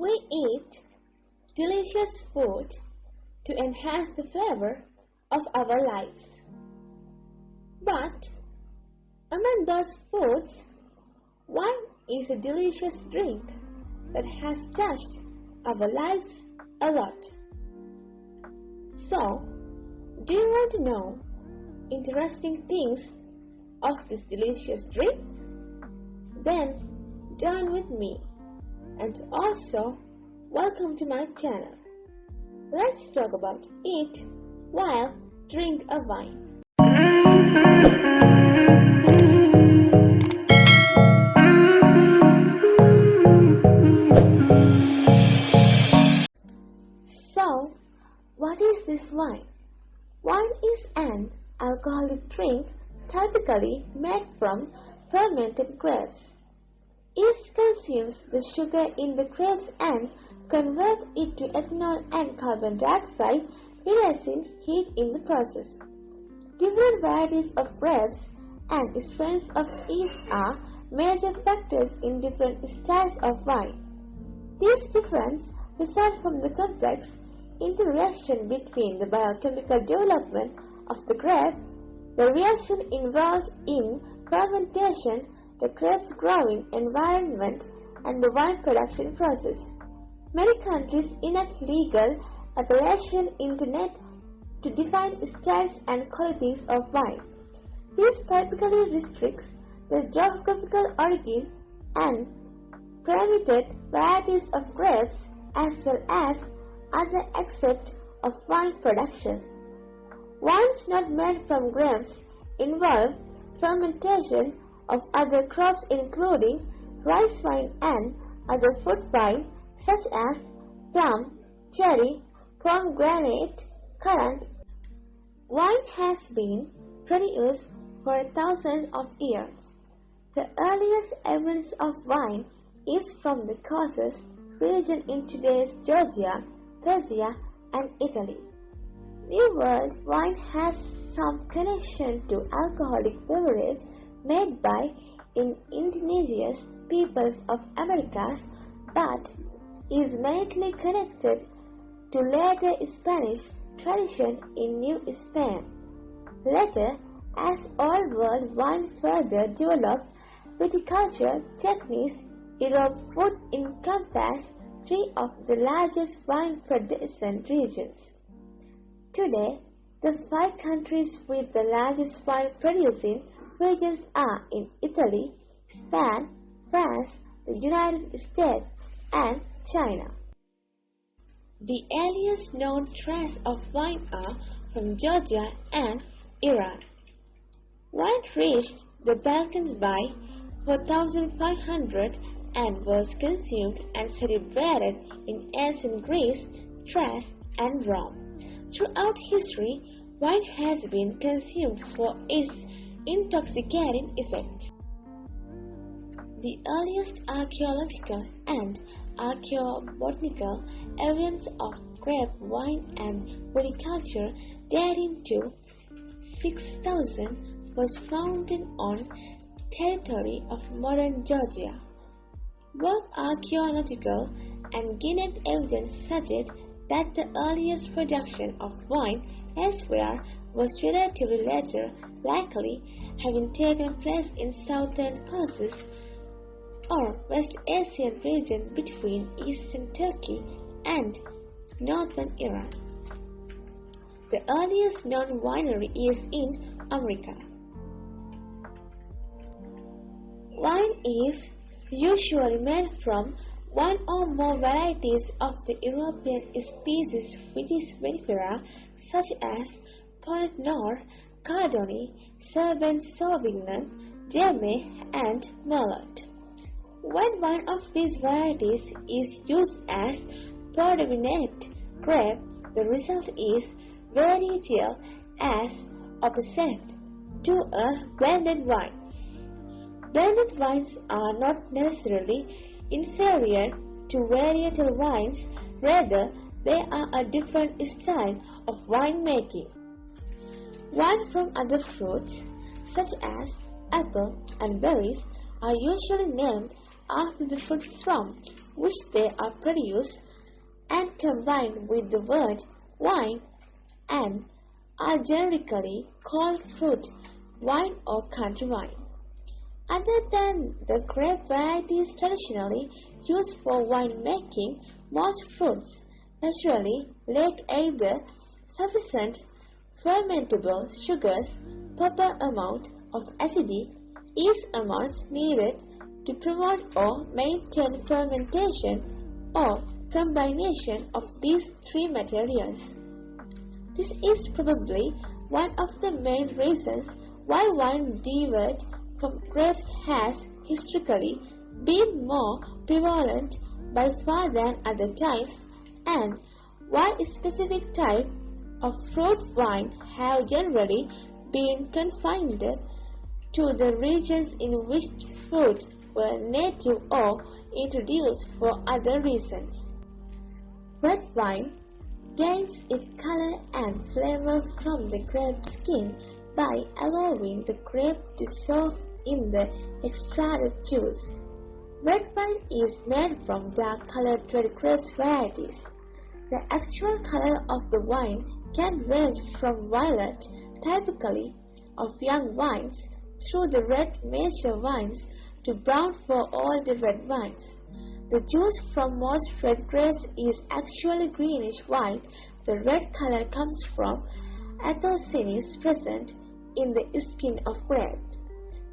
We eat delicious food to enhance the flavor of our lives. But among those foods, wine is a delicious drink that has touched our lives a lot. So, do you want to know interesting things of this delicious drink? Then join with me, and also welcome to my channel. Let's talk about eat while drink a wine. So, what is this wine? Wine is an alcoholic drink typically made from fermented grapes. Yeast consumes the sugar in the grapes and converts it to ethanol and carbon dioxide, releasing heat in the process. Different varieties of grapes and strains of yeast are major factors in different styles of wine. These differences result from the complex interaction between the biochemical development of the grape, the reaction involved in fermentation, the grape's growing environment, and the wine production process. Many countries enact legal appellation internet to define styles and qualities of wine. This typically restricts the geographical origin and permitted varieties of grapes as well as other aspects of wine production. Wines not made from grapes involve fermentation of other crops including rice wine and other fruit wine such as plum, cherry, pomegranate, currant. Wine has been produced for thousands of years. The earliest evidence of wine is from the Caucasus region in today's Georgia, Persia, and Italy. New World wine has some connection to alcoholic beverage made by indigenous peoples of Americas, but is mainly connected to later Spanish tradition in New Spain. Later, as Old World wine further developed, viticulture techniques Europe would encompass three of the largest wine producing regions. Today, the 5 countries with the largest wine producing regions are in Italy, Spain, France, the United States, and China. The earliest known traces of wine are from Georgia and Iran. Wine reached the Balkans by 4500 and was consumed and celebrated in ancient Greece, Thrace, and Rome. Throughout history, wine has been consumed for its intoxicating effect. The earliest archaeological and archaeobotanical evidence of grape wine and viticulture dating to 6000 was found on territory of modern Georgia. Both archaeological and genetic evidence suggest that the earliest production of wine elsewhere was relatively later, likely having taken place in southern Caucasus or West Asian region between eastern Turkey and northern Iran. The earliest known winery is in America. Wine is usually made from one or more varieties of the European species Vitis vinifera such as Pinot Noir, Chardonnay, Cabernet Sauvignon, Gamay, and Merlot. When one of these varieties is used as predominant grape, the result is varietal as opposite to a blended wine. Blended wines are not necessarily inferior to varietal wines, rather they are a different style of winemaking. Wine from other fruits, such as apple and berries, are usually named after the fruit from which they are produced and combined with the word wine and are generically called fruit wine or country wine. Other than the grape varieties traditionally used for wine making, most fruits naturally lack either sufficient fermentable sugars, proper amount of acidity, yeast amounts needed to promote or maintain fermentation, or combination of these three materials. This is probably one of the main reasons why wine derived from grapes has historically been more prevalent by far than other types, and why a specific type of fruit wine have generally been confined to the regions in which fruit were native or introduced for other reasons. Red wine gains its color and flavor from the grape skin by allowing the grape to soak in the extracted juice. Red wine is made from dark-colored red grape varieties. The actual color of the wine can range from violet, typically of young wines, through the red mature wines to brown for all the red wines. The juice from most red grapes is actually greenish-white. The red color comes from anthocyanins present in the skin of grape.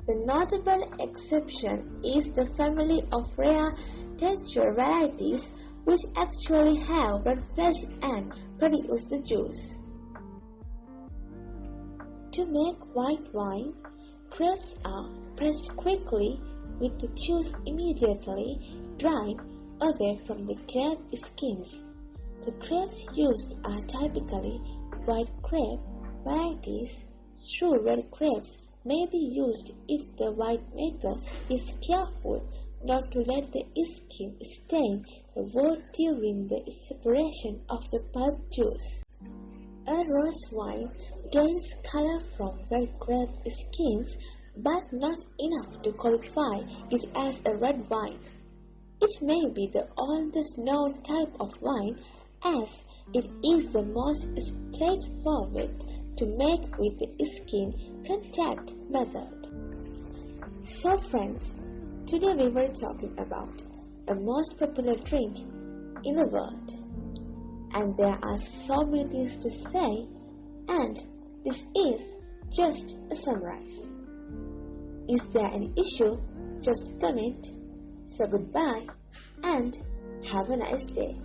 The notable exception is the family of rare terroir varieties which actually have red flesh and produce the juice. To make white wine, grapes are pressed quickly with the juice immediately dried away from the grape skins. The grapes used are typically white grape varieties. True red grapes may be used if the winemaker is careful not to let the skin stain the wood during the separation of the pulp juice. A rose wine gains color from red grape skins, but not enough to qualify it as a red wine. It may be the oldest known type of wine, as it is the most straightforward to make with the skin contact method. So friends, today we were talking about the most popular drink in the world. And there are so many things to say, and this is just a summary. Is there any issue? Just comment. So goodbye and have a nice day.